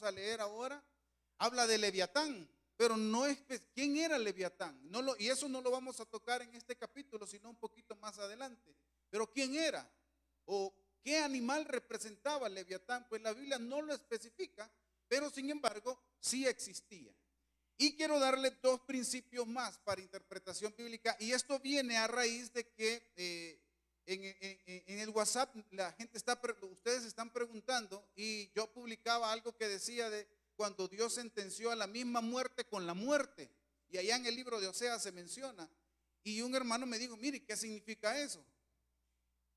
a leer ahora, habla de Leviatán, pero no es quién era Leviatán. Y eso no lo vamos a tocar en este capítulo, sino un poquito más adelante. Pero ¿quién era? ¿O qué animal representaba Leviatán? Pues la Biblia no lo especifica, pero sin embargo sí existía. Y quiero darle dos principios más para interpretación bíblica, y esto viene a raíz de que en el WhatsApp ustedes están preguntando, y yo publicaba algo que decía de cuando Dios sentenció a la misma muerte con la muerte, y allá en el libro de Oseas se menciona, y un hermano me dijo, mire, ¿qué significa eso?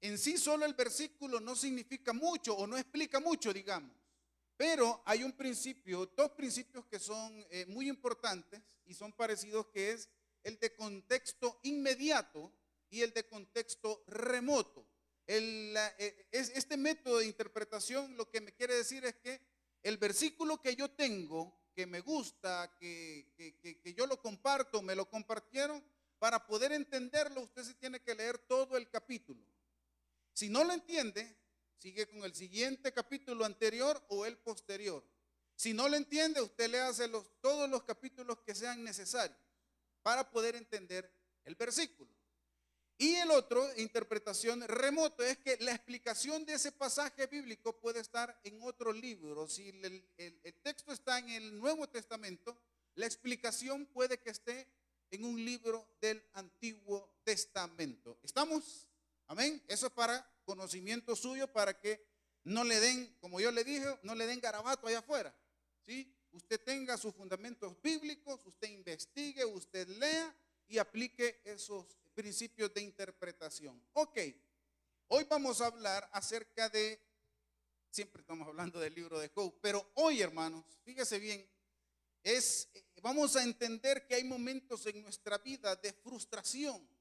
En sí solo el versículo no significa mucho o no explica mucho, digamos. Pero hay un principio, dos principios que son muy importantes y son parecidos, que es el de contexto inmediato y el de contexto remoto. Este método de interpretación lo que me quiere decir es que el versículo que yo tengo, que me gusta, que yo lo comparto, me lo compartieron, para poder entenderlo usted se tiene que leer todo el capítulo. Si no lo entiende, sigue con el siguiente capítulo anterior o el posterior. Si no lo entiende, usted léase todos los capítulos que sean necesarios para poder entender el versículo. Y el otro, interpretación remoto, es que la explicación de ese pasaje bíblico puede estar en otro libro. Si el texto está en el Nuevo Testamento, la explicación puede que esté en un libro del Antiguo Testamento. ¿Estamos? Amén. Eso es para conocimiento suyo, para que no le den, como yo le dije, no le den garabato allá afuera, ¿sí? Usted tenga sus fundamentos bíblicos, usted investigue, usted lea y aplique esos principios de interpretación. Ok, hoy vamos a hablar acerca de, siempre estamos hablando del libro de Job, pero hoy, hermanos, fíjese bien, vamos a entender que hay momentos en nuestra vida de frustración.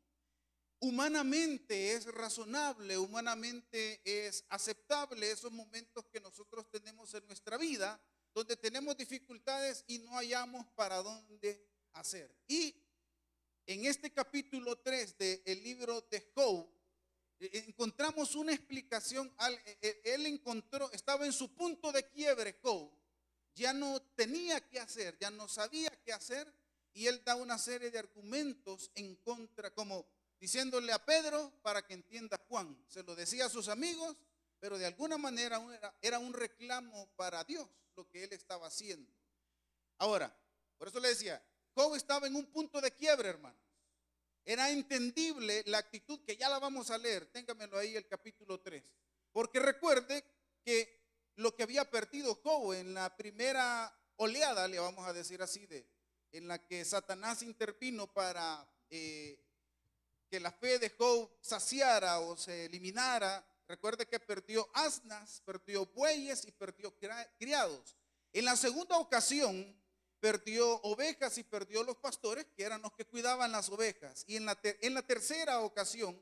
Humanamente es razonable, humanamente es aceptable esos momentos que nosotros tenemos en nuestra vida, donde tenemos dificultades y no hallamos para dónde hacer. Y en este capítulo 3 del libro de Job, encontramos una explicación. Estaba en su punto de quiebre Job, ya no tenía qué hacer, ya no sabía qué hacer, y él da una serie de argumentos en contra, como diciéndole a Pedro para que entienda a Juan. Se lo decía a sus amigos, pero de alguna manera era un reclamo para Dios lo que él estaba haciendo. Ahora, por eso le decía, Job estaba en un punto de quiebre, hermanos. Era entendible la actitud, que ya la vamos a leer, téngamelo ahí el capítulo 3. Porque recuerde que lo que había perdido Job en la primera oleada, le vamos a decir así, en la que Satanás intervino para que la fe de Job saciara o se eliminara. Recuerde que perdió asnas, perdió bueyes y perdió criados. En la segunda ocasión perdió ovejas y perdió los pastores, que eran los que cuidaban las ovejas. Y en la tercera ocasión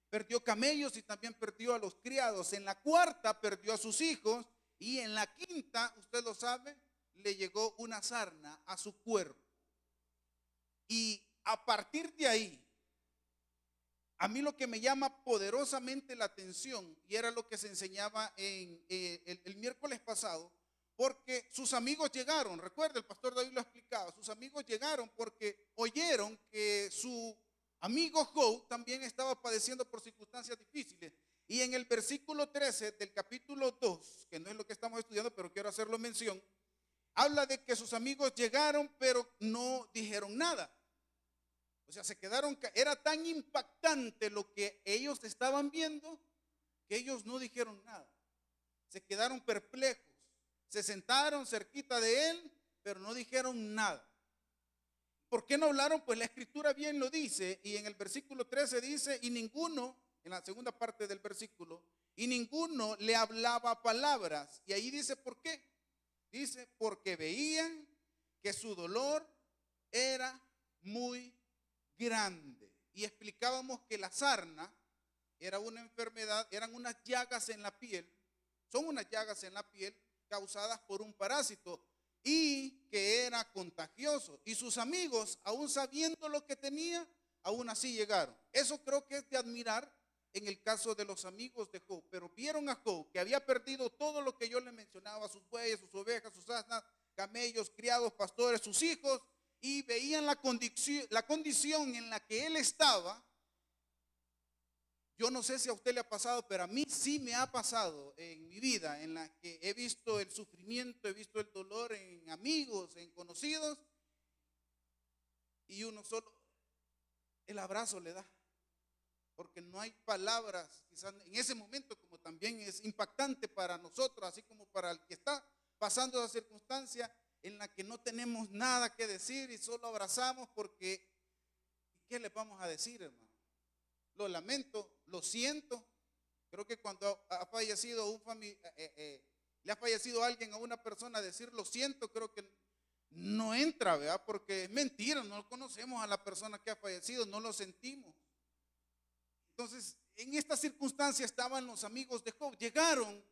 perdió camellos y también perdió a los criados. En la cuarta perdió a sus hijos. Y en la quinta, usted lo sabe, le llegó una sarna a su cuerpo. Y a partir de ahí, a mí lo que me llama poderosamente la atención, y era lo que se enseñaba el miércoles pasado, porque sus amigos llegaron. Recuerda, el pastor David lo explicaba, sus amigos llegaron porque oyeron que su amigo Job también estaba padeciendo por circunstancias difíciles. Y en el versículo 13 del capítulo 2, que no es lo que estamos estudiando, pero quiero hacerlo mención, habla de que sus amigos llegaron, pero no dijeron nada. O sea, se quedaron, era tan impactante lo que ellos estaban viendo, que ellos no dijeron nada. Se quedaron perplejos. Se sentaron cerquita de él, pero no dijeron nada. ¿Por qué no hablaron? Pues la escritura bien lo dice, y en el versículo 13 dice, y ninguno, en la segunda parte del versículo, y ninguno le hablaba palabras. Y ahí dice, ¿por qué? Dice, porque veían que su dolor era muy grande. Y explicábamos que la sarna era una enfermedad, eran unas llagas en la piel, son unas llagas en la piel causadas por un parásito y que era contagioso. Y sus amigos, aún sabiendo lo que tenía, aún así llegaron. Eso creo que es de admirar, en el caso de los amigos de Job, pero vieron a Job que había perdido todo lo que yo le mencionaba, sus bueyes, sus ovejas, sus asnas, camellos, criados, pastores, sus hijos, y veían la condición en la que él estaba. Yo no sé si a usted le ha pasado, pero a mí sí me ha pasado en mi vida, en la que he visto el sufrimiento, he visto el dolor en amigos, en conocidos, y uno solo el abrazo le da, porque no hay palabras, quizás en ese momento, como también es impactante para nosotros, así como para el que está pasando esa circunstancia en la que no tenemos nada que decir y solo abrazamos, porque ¿qué le vamos a decir, hermano? Lo lamento, lo siento. Creo que cuando ha fallecido le ha fallecido alguien a una persona, decir lo siento, creo que no entra, ¿verdad? Porque es mentira, no conocemos a la persona que ha fallecido, no lo sentimos. Entonces, en esta circunstancia estaban los amigos de Job, llegaron,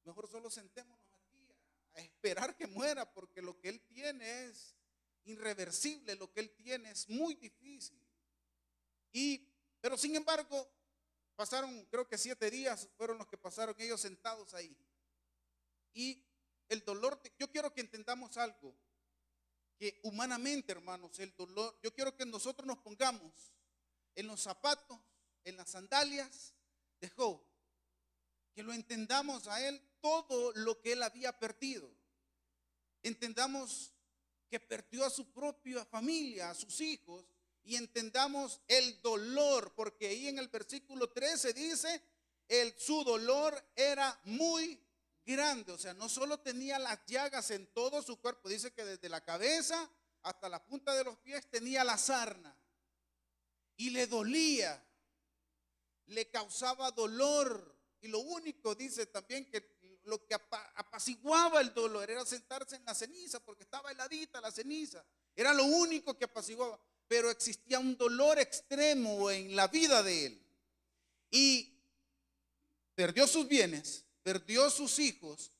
mejor solo sentémonos aquí a esperar que muera, porque lo que él tiene es irreversible, lo que él tiene es muy difícil. Pero sin embargo, pasaron, creo que 7 días fueron los que pasaron ellos sentados ahí. Y el dolor, yo quiero que entendamos algo, que humanamente, hermanos, el dolor, yo quiero que nosotros nos pongamos en los zapatos, en las sandalias de Job, que lo entendamos a él todo lo que él había perdido. Entendamos que perdió a su propia familia, a sus hijos, y entendamos el dolor, porque ahí en el versículo 13 dice, su dolor era muy grande, o sea, no solo tenía las llagas en todo su cuerpo, dice que desde la cabeza hasta la punta de los pies tenía la sarna, y le dolía, le causaba dolor, y lo único, dice también, que lo que apaciguaba el dolor era sentarse en la ceniza, porque estaba heladita la ceniza, era lo único que apaciguaba. Pero existía un dolor extremo en la vida de él. Y perdió sus bienes, perdió sus hijos,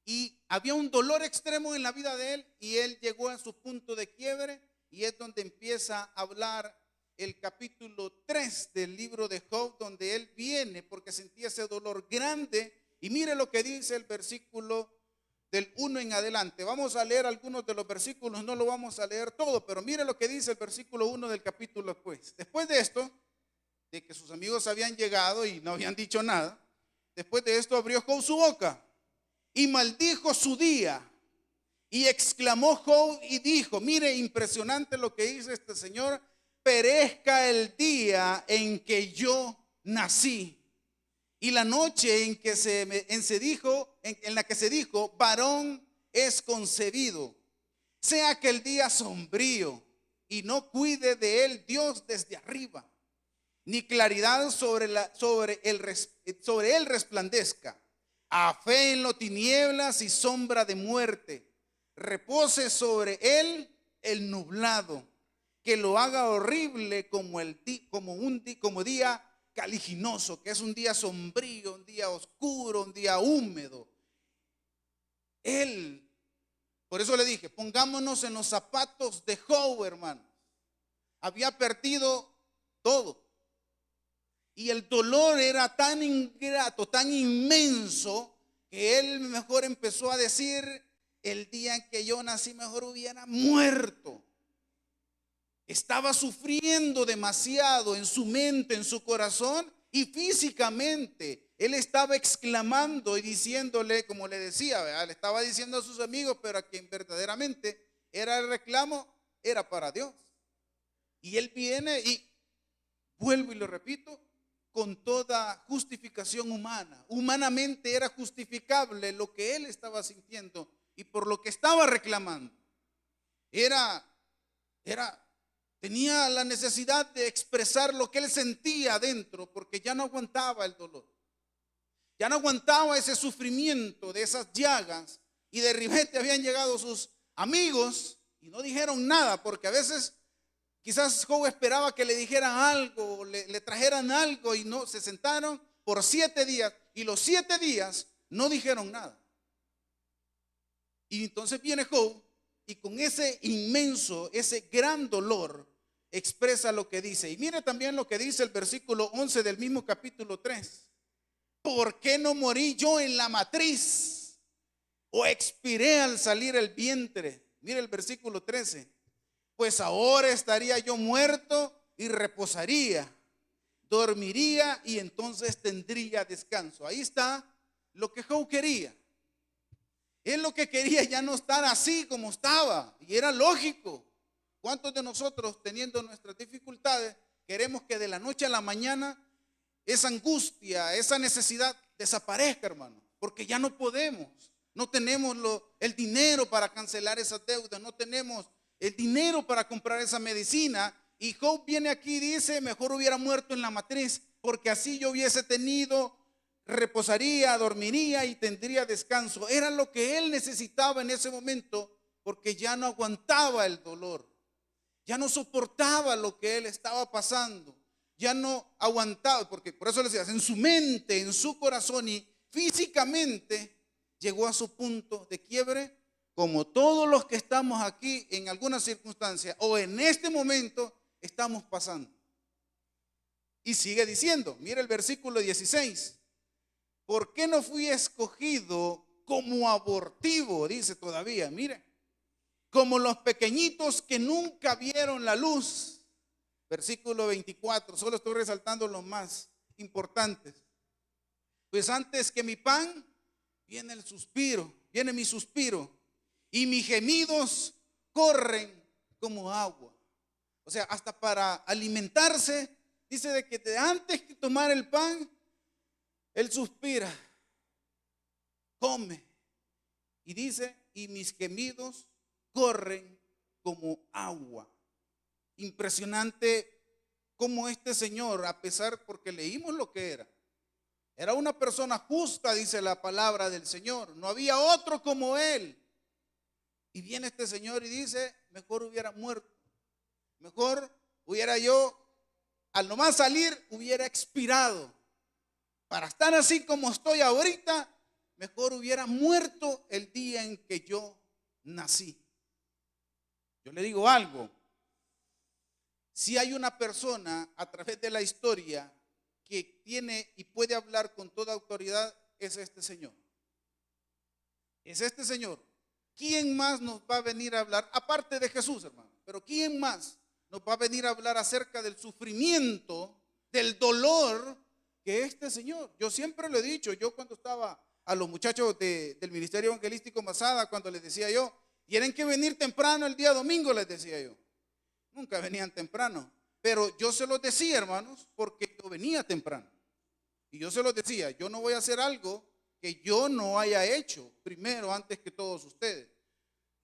y había un dolor extremo en la vida de él, y él llegó a su punto de quiebre, y es donde empieza a hablar el capítulo 3 del libro de Job, donde él viene porque sentía ese dolor grande. Y mire lo que dice el versículo del 1 en adelante. Vamos a leer algunos de los versículos, no lo vamos a leer todo, pero mire lo que dice el versículo 1 del capítulo después. Después de esto, de que sus amigos habían llegado y no habían dicho nada, después de esto abrió Job su boca y maldijo su día. Y exclamó Job y dijo, mire, impresionante lo que dice este señor, perezca el día en que yo nací. Y la noche en la que se dijo, varón es concebido, sea que el día sombrío y no cuide de él Dios desde arriba, ni claridad sobre él resplandezca, aféenlo tinieblas y sombra de muerte, repose sobre él el nublado, que lo haga horrible como día caliginoso, que es un día sombrío, un día oscuro, un día húmedo. Él, por eso le dije, pongámonos en los zapatos de Job, hermano. Había perdido todo. Y el dolor era tan ingrato, tan inmenso, que él mejor empezó a decir, el día en que yo nací mejor hubiera muerto. Estaba sufriendo demasiado en su mente, en su corazón y físicamente. Él estaba exclamando y diciéndole, como le decía, ¿verdad? Le estaba diciendo a sus amigos, pero a quien verdaderamente era el reclamo, era para Dios. Y él viene y, vuelvo y lo repito, con toda justificación humana. Humanamente era justificable lo que él estaba sintiendo y por lo que estaba reclamando. Tenía la necesidad de expresar lo que él sentía adentro, porque ya no aguantaba el dolor. Ya no aguantaba ese sufrimiento de esas llagas, y de repente habían llegado sus amigos y no dijeron nada, porque a veces quizás Job esperaba que le dijeran algo, le trajeran algo, y no, se sentaron por 7 días, y los 7 días no dijeron nada. Y entonces viene Job, y con ese inmenso, ese gran dolor, expresa lo que dice. Y mire también lo que dice el versículo 11 del mismo capítulo 3. ¿Por qué no morí yo en la matriz o expiré al salir el vientre? Mire el versículo 13. Pues ahora estaría yo muerto y reposaría, dormiría y entonces tendría descanso. Ahí está lo que Job quería. Él lo que quería ya no estar así como estaba, y era lógico. ¿Cuántos de nosotros, teniendo nuestras dificultades, queremos que de la noche a la mañana esa angustia, esa necesidad desaparezca, hermano? Porque ya no podemos, no tenemos el dinero para cancelar esas deudas, no tenemos el dinero para comprar esa medicina. Y Job viene aquí y dice: mejor hubiera muerto en la matriz, porque así yo hubiese tenido, reposaría, dormiría y tendría descanso. Era lo que él necesitaba en ese momento, porque ya no aguantaba el dolor, ya no soportaba lo que él estaba pasando, ya no aguantaba, porque por eso le decía, en su mente, en su corazón y físicamente llegó a su punto de quiebre, como todos los que estamos aquí en alguna circunstancia o en este momento estamos pasando. Y sigue diciendo, mira el versículo 16. ¿Por qué no fui escogido como abortivo? Dice todavía, mire, como los pequeñitos que nunca vieron la luz. Versículo 24, solo estoy resaltando los más importantes. Pues antes que mi pan, viene el suspiro, viene mi suspiro, y mis gemidos corren como agua. O sea, hasta para alimentarse, dice de que antes que tomar el pan, él suspira, come, y dice, y mis gemidos corren como agua. Impresionante cómo este señor, a pesar, porque leímos lo que era una persona justa, dice la palabra del Señor, no había otro como él. Y viene este señor y dice: mejor hubiera muerto, mejor hubiera yo, al nomás salir, hubiera expirado. Para estar así como estoy ahorita, mejor hubiera muerto el día en que yo nací. Yo le digo algo: si hay una persona a través de la historia que tiene y puede hablar con toda autoridad, es este señor. Es este señor. ¿Quién más nos va a venir a hablar? Aparte de Jesús, hermano. Pero ¿quién más nos va a venir a hablar acerca del sufrimiento, del dolor que este señor? Yo siempre lo he dicho, yo cuando estaba a los muchachos del Ministerio Evangelístico Masada, cuando les decía yo, tienen que venir temprano el día domingo, les decía yo. Nunca venían temprano, pero yo se los decía, hermanos, porque yo venía temprano. Y yo se los decía, yo no voy a hacer algo que yo no haya hecho primero antes que todos ustedes.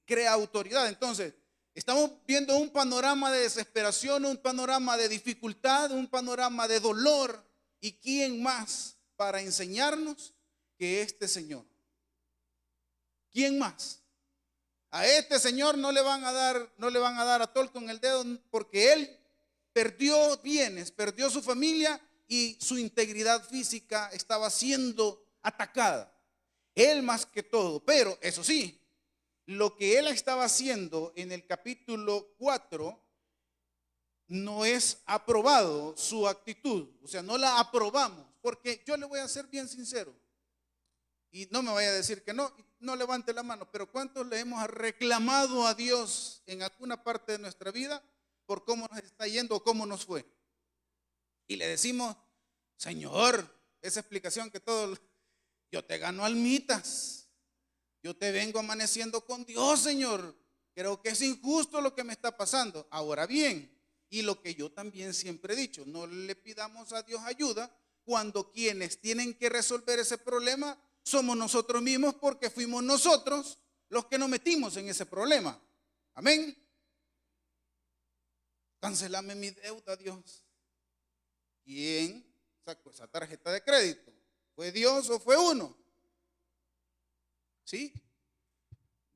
Crea autoridad. Entonces, estamos viendo un panorama de desesperación, un panorama de dificultad, un panorama de dolor. ¿Y quién más para enseñarnos que este señor? ¿Quién más? A este señor no le van a dar a tol con el dedo, porque él perdió bienes, perdió su familia y su integridad física estaba siendo atacada. Él más que todo. Pero eso sí, lo que él estaba haciendo en el capítulo 4 no es aprobado su actitud. O sea, no la aprobamos, porque yo le voy a ser bien sincero. Y no me vaya a decir que no, no levante la mano, pero ¿cuántos le hemos reclamado a Dios en alguna parte de nuestra vida por cómo nos está yendo o cómo nos fue? Y le decimos: Señor, esa explicación que todos, yo te gano almitas, yo te vengo amaneciendo con Dios, Señor, creo que es injusto lo que me está pasando. Ahora bien, y lo que yo también siempre he dicho, no le pidamos a Dios ayuda cuando quienes tienen que resolver ese problema somos nosotros mismos, porque fuimos nosotros los que nos metimos en ese problema. Amén. Cancelame mi deuda, Dios. ¿Quién sacó esa tarjeta de crédito? ¿Fue Dios o fue uno? ¿Sí?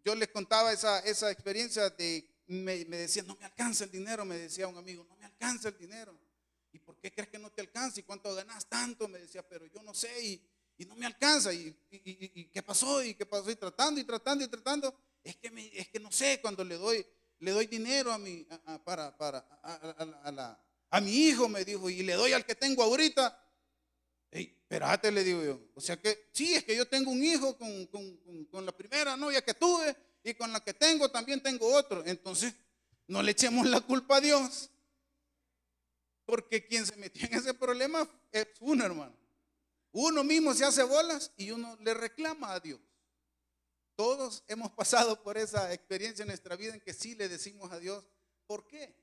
Yo les contaba esa experiencia de, me decían: no me alcanza el dinero, me decía un amigo, no me alcanza el dinero. ¿Y por qué crees que no te alcanza? ¿Y cuánto ganas? Tanto, me decía, pero yo no sé, y no me alcanza. ¿Y qué pasó? ¿Y qué pasó? Y tratando. Es que no sé, cuando le doy le doy dinero a mi hijo, me dijo, y le doy al que tengo ahorita. Ey, espérate, le digo yo. O sea que, sí, es que yo tengo un hijo con la primera novia que tuve y con la que tengo también tengo otro. Entonces, no le echemos la culpa a Dios, porque quien se metió en ese problema es uno, hermano. Uno mismo se hace bolas y uno le reclama a Dios. Todos hemos pasado por esa experiencia en nuestra vida en que sí le decimos a Dios, ¿por qué?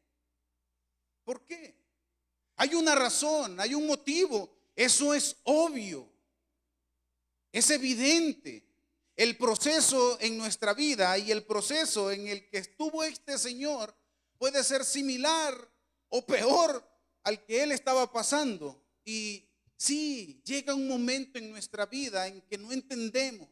¿Por qué? Hay una razón, hay un motivo. Eso es obvio, es evidente. El proceso en nuestra vida y el proceso en el que estuvo este señor puede ser similar o peor al que él estaba pasando. Y sí, llega un momento en nuestra vida en que no entendemos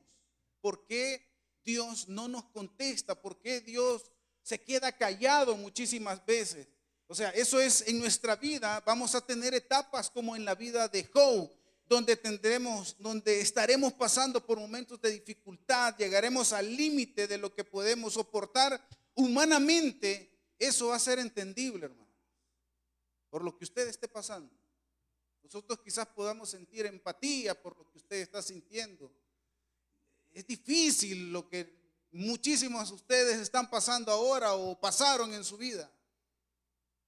por qué Dios no nos contesta, por qué Dios se queda callado muchísimas veces. O sea, eso es en nuestra vida. Vamos a tener etapas como en la vida de Job, donde estaremos pasando por momentos de dificultad, llegaremos al límite de lo que podemos soportar humanamente. Eso va a ser entendible, hermano, por lo que usted esté pasando. Nosotros quizás podamos sentir empatía por lo que usted está sintiendo. Es difícil lo que muchísimos de ustedes están pasando ahora o pasaron en su vida.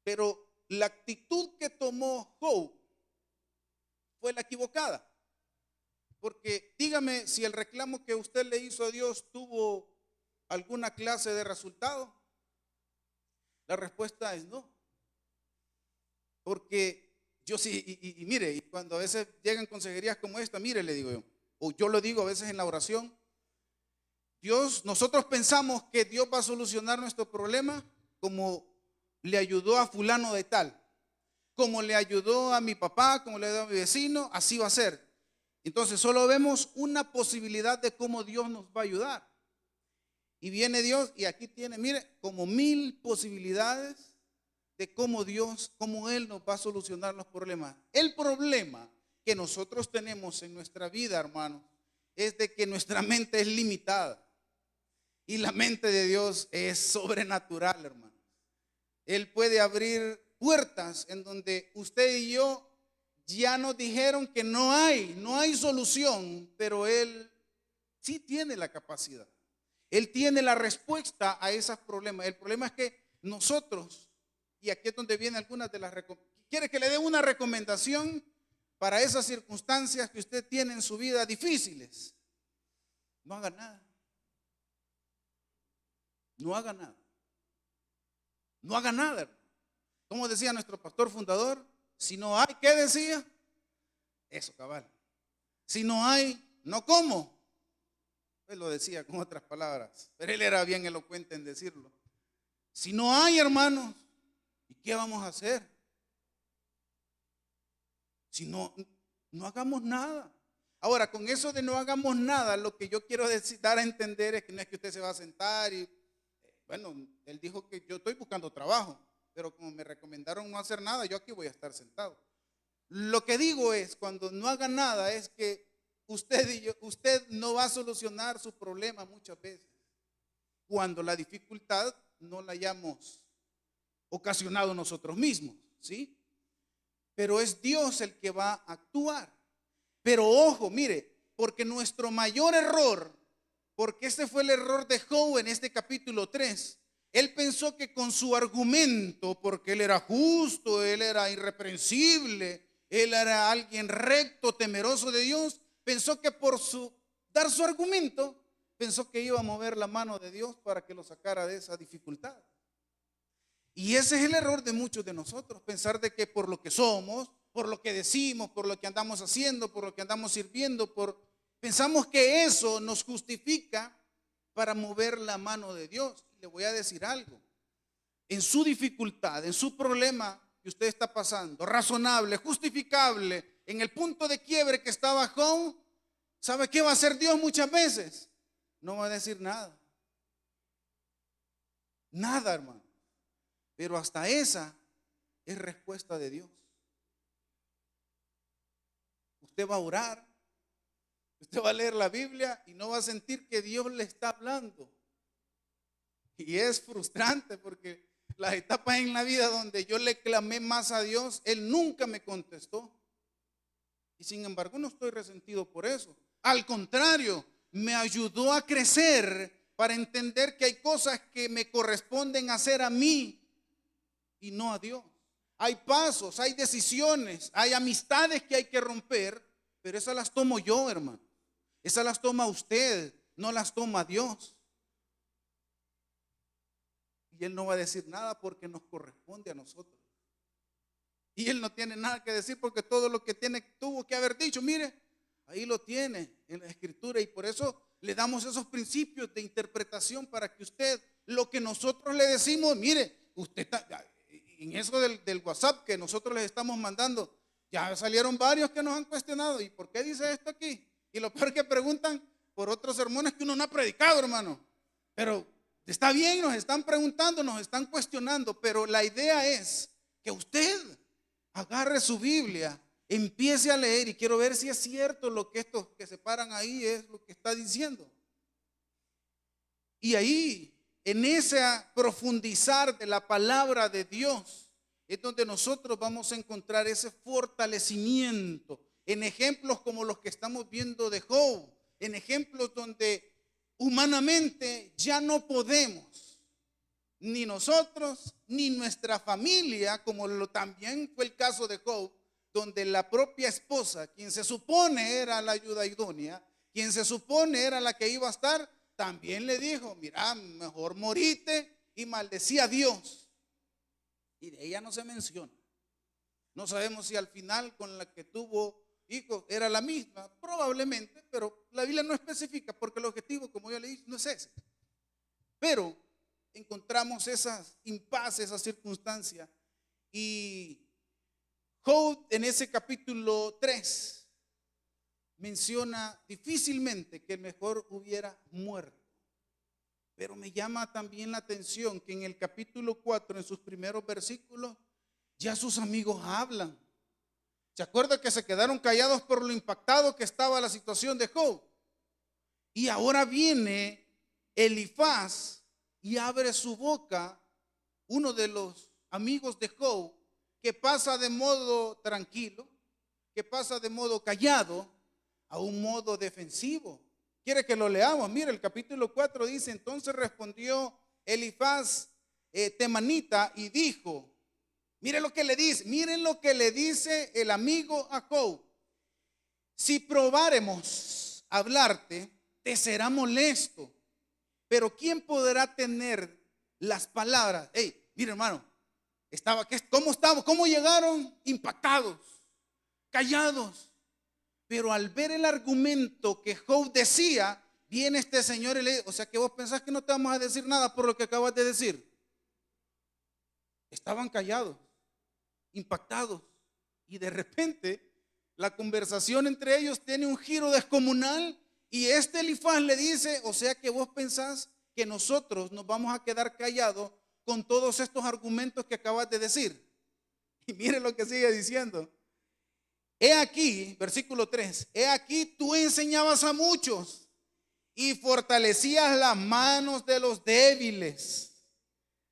Pero la actitud que tomó Job fue la equivocada. Porque dígame si el reclamo que usted le hizo a Dios tuvo alguna clase de resultado. La respuesta es no. Porque yo sí, y mire, y cuando a veces llegan consejerías como esta, mire, le digo yo, o yo lo digo a veces en la oración, nosotros pensamos que Dios va a solucionar nuestro problema como le ayudó a fulano de tal, como le ayudó a mi papá, como le ayudó a mi vecino, así va a ser. Entonces solo vemos una posibilidad de cómo Dios nos va a ayudar. Y viene Dios y aquí tiene, mire, como 1000 posibilidades de cómo Dios, cómo Él nos va a solucionar los problemas. El problema que nosotros tenemos en nuestra vida, hermanos, es de que nuestra mente es limitada. Y la mente de Dios es sobrenatural, hermano. Él puede abrir puertas en donde usted y yo ya nos dijeron que no hay solución, pero Él sí tiene la capacidad. Él tiene la respuesta a esos problemas. El problema es que nosotros, y aquí es donde vienen algunas de las recomendaciones. ¿Quiere que le dé una recomendación para esas circunstancias que usted tiene en su vida difíciles? No haga nada. No haga nada. No haga nada. Como decía nuestro pastor fundador, si no hay, ¿qué decía? Eso, cabal. Si no hay, no como. Él lo decía con otras palabras, pero él era bien elocuente en decirlo. Si no hay, hermanos, ¿y qué vamos a hacer? Si no hagamos nada. Ahora, con eso de no hagamos nada, lo que yo quiero dar a entender es que no es que usted se va a sentar y, bueno, él dijo que yo estoy buscando trabajo, pero como me recomendaron no hacer nada, yo aquí voy a estar sentado. Lo que digo es, cuando no haga nada, es que usted no va a solucionar su problema muchas veces, cuando la dificultad no la hayamos ocasionado nosotros mismos, ¿sí? Pero es Dios el que va a actuar. Pero ojo, mire, porque nuestro mayor error, porque este fue el error de Job en este capítulo 3, él pensó que con su argumento, porque él era justo, él era irreprensible, él era alguien recto, temeroso de Dios, pensó que por dar su argumento, pensó que iba a mover la mano de Dios para que lo sacara de esa dificultad. Y ese es el error de muchos de nosotros, pensar de que por lo que somos, por lo que decimos, por lo que andamos haciendo, por lo que andamos sirviendo, pensamos que eso nos justifica para mover la mano de Dios. Y le voy a decir algo, en su dificultad, en su problema que usted está pasando, razonable, justificable, en el punto de quiebre que está Job, ¿sabe qué va a hacer Dios muchas veces? No va a decir nada. Nada, hermano. Pero hasta esa es respuesta de Dios. Usted va a orar, usted va a leer la Biblia y no va a sentir que Dios le está hablando. Y es frustrante porque las etapas en la vida donde yo le clamé más a Dios, Él nunca me contestó. Y sin embargo no estoy resentido por eso. Al contrario, me ayudó a crecer para entender que hay cosas que me corresponden hacer a mí y no a Dios. Hay pasos, hay decisiones, hay amistades que hay que romper, pero esas las tomo yo, hermano. Esas las toma usted, no las toma Dios. Y Él no va a decir nada porque nos corresponde a nosotros. Y Él no tiene nada que decir porque todo lo que tuvo que haber dicho, mire, ahí lo tiene en la Escritura. Y por eso le damos esos principios de interpretación para que usted, lo que nosotros le decimos, mire, usted en eso del WhatsApp que nosotros les estamos mandando, ya salieron varios que nos han cuestionado. ¿Y por qué dice esto aquí? Y lo peor que preguntan por otros sermones que uno no ha predicado, hermano. Pero está bien, nos están preguntando, nos están cuestionando, pero la idea es que usted agarre su Biblia, empiece a leer y quiero ver si es cierto lo que estos que se paran ahí es lo que está diciendo. Y ahí, en ese profundizar de la palabra de Dios, es donde nosotros vamos a encontrar ese fortalecimiento en ejemplos como los que estamos viendo de Job, en ejemplos donde humanamente ya no podemos, ni nosotros, ni nuestra familia, como también fue el caso de Job, donde la propia esposa, quien se supone era la ayuda idónea, quien se supone era la que iba a estar, también le dijo, mira, mejor morite, y maldecía a Dios. Y de ella no se menciona. No sabemos si al final con la que tuvo hijos era la misma, probablemente, pero la Biblia no especifica porque el objetivo, como yo le dije, no es ese. Pero encontramos esas impases, esas circunstancias. Y Job en ese capítulo 3 menciona difícilmente que mejor hubiera muerto. Pero me llama también la atención que en el capítulo 4, en sus primeros versículos, ya sus amigos hablan. ¿Se acuerda que se quedaron callados por lo impactado que estaba la situación de Job? Y ahora viene Elifaz y abre su boca, uno de los amigos de Job, que pasa de modo tranquilo, que pasa de modo callado a un modo defensivo. ¿Quiere que lo leamos? Mire, el capítulo 4 dice, entonces respondió Elifaz temanita y dijo, miren lo que le dice el amigo a Job. Si probáremos hablarte, te será molesto. Pero ¿quién podrá tener las palabras? Hey, mire hermano, ¿cómo estamos? ¿Cómo llegaron? Impactados, callados. Pero al ver el argumento que Job decía, viene este señor y le dice, o sea que vos pensás que no te vamos a decir nada por lo que acabas de decir. Estaban callados, impactados, y de repente la conversación entre ellos tiene un giro descomunal y este Elifaz le dice, o sea que vos pensás que nosotros nos vamos a quedar callados con todos estos argumentos que acabas de decir. Y mire lo que sigue diciendo. He aquí, versículo 3, he aquí tú enseñabas a muchos y fortalecías las manos de los débiles.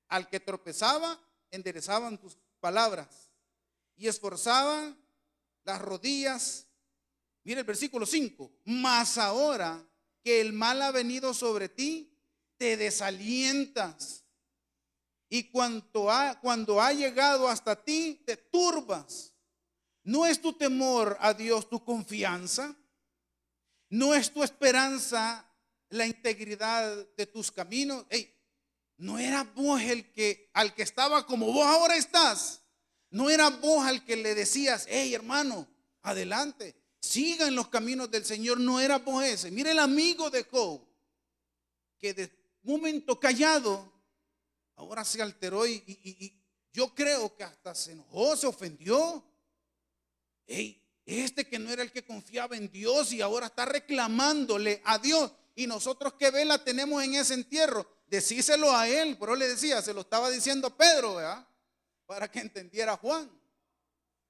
Al que tropezaba, enderezaban tus palabras y esforzaban las rodillas. Mira el versículo 5. Mas ahora que el mal ha venido sobre ti, te desalientas. Y cuando ha llegado hasta ti, te turbas. ¿No es tu temor a Dios tu confianza? ¿No es tu esperanza la integridad de tus caminos? Hey, ¿no era vos al que estaba como vos ahora estás? ¿No era vos al que le decías, hey hermano, adelante, siga en los caminos del Señor? ¿No era vos ese? Mire el amigo de Job, que de un momento callado, ahora se alteró y yo creo que hasta se enojó, se ofendió. Hey, este que no era el que confiaba en Dios y ahora está reclamándole a Dios. Y nosotros qué vela tenemos en ese entierro, decíselo a él. Pero le decía, se lo estaba diciendo a Pedro, ¿verdad? Para que entendiera Juan.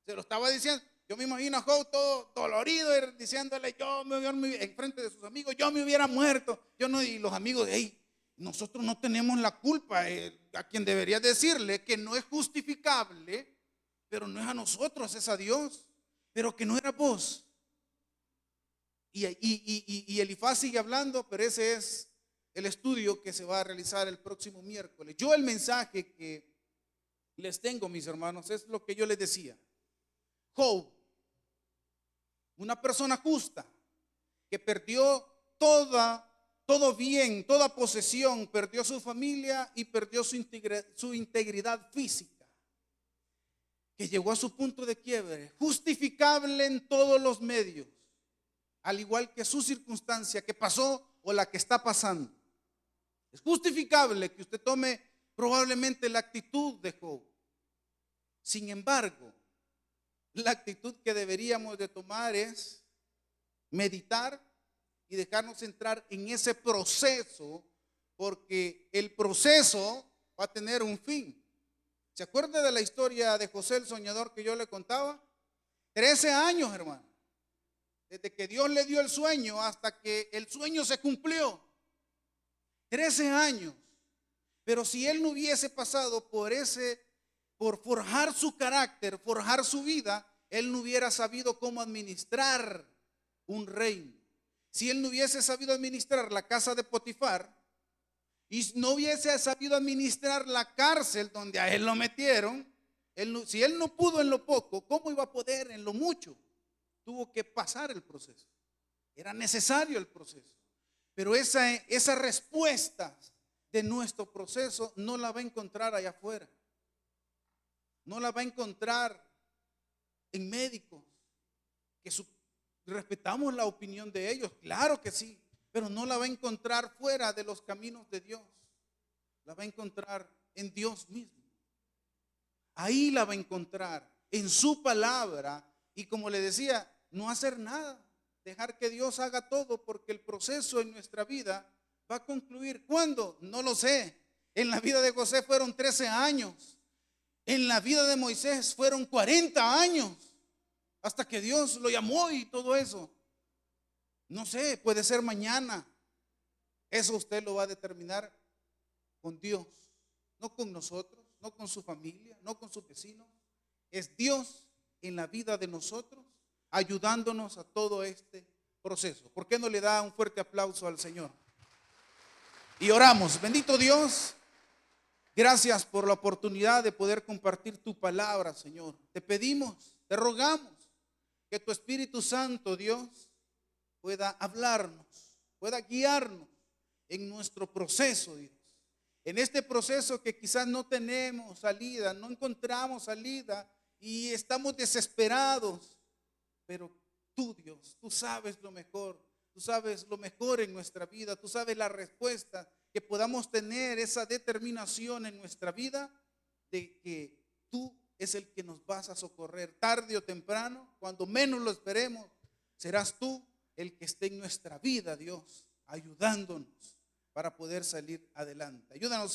Se lo estaba diciendo. Yo me imagino a Job todo dolorido diciéndole, en frente de sus amigos, yo me hubiera muerto. Yo no, y los amigos, hey, nosotros no tenemos la culpa. A quien debería decirle que no es justificable, pero no es a nosotros, es a Dios. Pero que no era vos. Y Elifaz sigue hablando, pero ese es el estudio que se va a realizar el próximo miércoles. Yo el mensaje que les tengo, mis hermanos, es lo que yo les decía. Job, una persona justa, que perdió todo bien, toda posesión, perdió su familia y perdió su integridad física, que llegó a su punto de quiebre, justificable en todos los medios, al igual que su circunstancia que pasó o la que está pasando. Es justificable que usted tome probablemente la actitud de Job. Sin embargo, la actitud que deberíamos de tomar es meditar y dejarnos entrar en ese proceso, porque el proceso va a tener un fin. ¿Se acuerda de la historia de José el soñador que yo le contaba? 13 años, hermano. Desde que Dios le dio el sueño hasta que el sueño se cumplió. 13 años. Pero si él no hubiese pasado por forjar su carácter, forjar su vida, él no hubiera sabido cómo administrar un reino. Si él no hubiese sabido administrar la casa de Potifar y no hubiese sabido administrar la cárcel donde a él lo metieron, si él no pudo en lo poco, ¿cómo iba a poder en lo mucho? Tuvo que pasar el proceso. Era necesario el proceso. Pero esa respuesta de nuestro proceso no la va a encontrar allá afuera. No la va a encontrar en médicos, que respetamos la opinión de ellos, claro que sí, pero no la va a encontrar fuera de los caminos de Dios. La va a encontrar en Dios mismo. Ahí la va a encontrar, en su palabra. Y como le decía, no hacer nada, dejar que Dios haga todo, porque el proceso en nuestra vida va a concluir. ¿Cuándo? No lo sé. En la vida de José fueron 13 años. En la vida de Moisés fueron 40 años. Hasta que Dios lo llamó y todo eso. No sé, puede ser mañana. Eso usted lo va a determinar con Dios. No con nosotros, no con su familia, no con sus vecinos. Es Dios en la vida de nosotros, ayudándonos a todo este proceso. ¿Por qué no le da un fuerte aplauso al Señor? Y oramos. Bendito Dios, gracias por la oportunidad de poder compartir tu palabra, Señor. Te pedimos, te rogamos que tu Espíritu Santo, Dios, pueda hablarnos, pueda guiarnos en nuestro proceso, Dios. En este proceso que quizás no tenemos salida, no encontramos salida y estamos desesperados. Pero tú, Dios, tú sabes lo mejor. Tú sabes lo mejor en nuestra vida. Tú sabes la respuesta, que podamos tener esa determinación en nuestra vida de que tú es el que nos vas a socorrer tarde o temprano. Cuando menos lo esperemos, serás tú el que esté en nuestra vida, Dios, ayudándonos para poder salir adelante. Ayúdanos.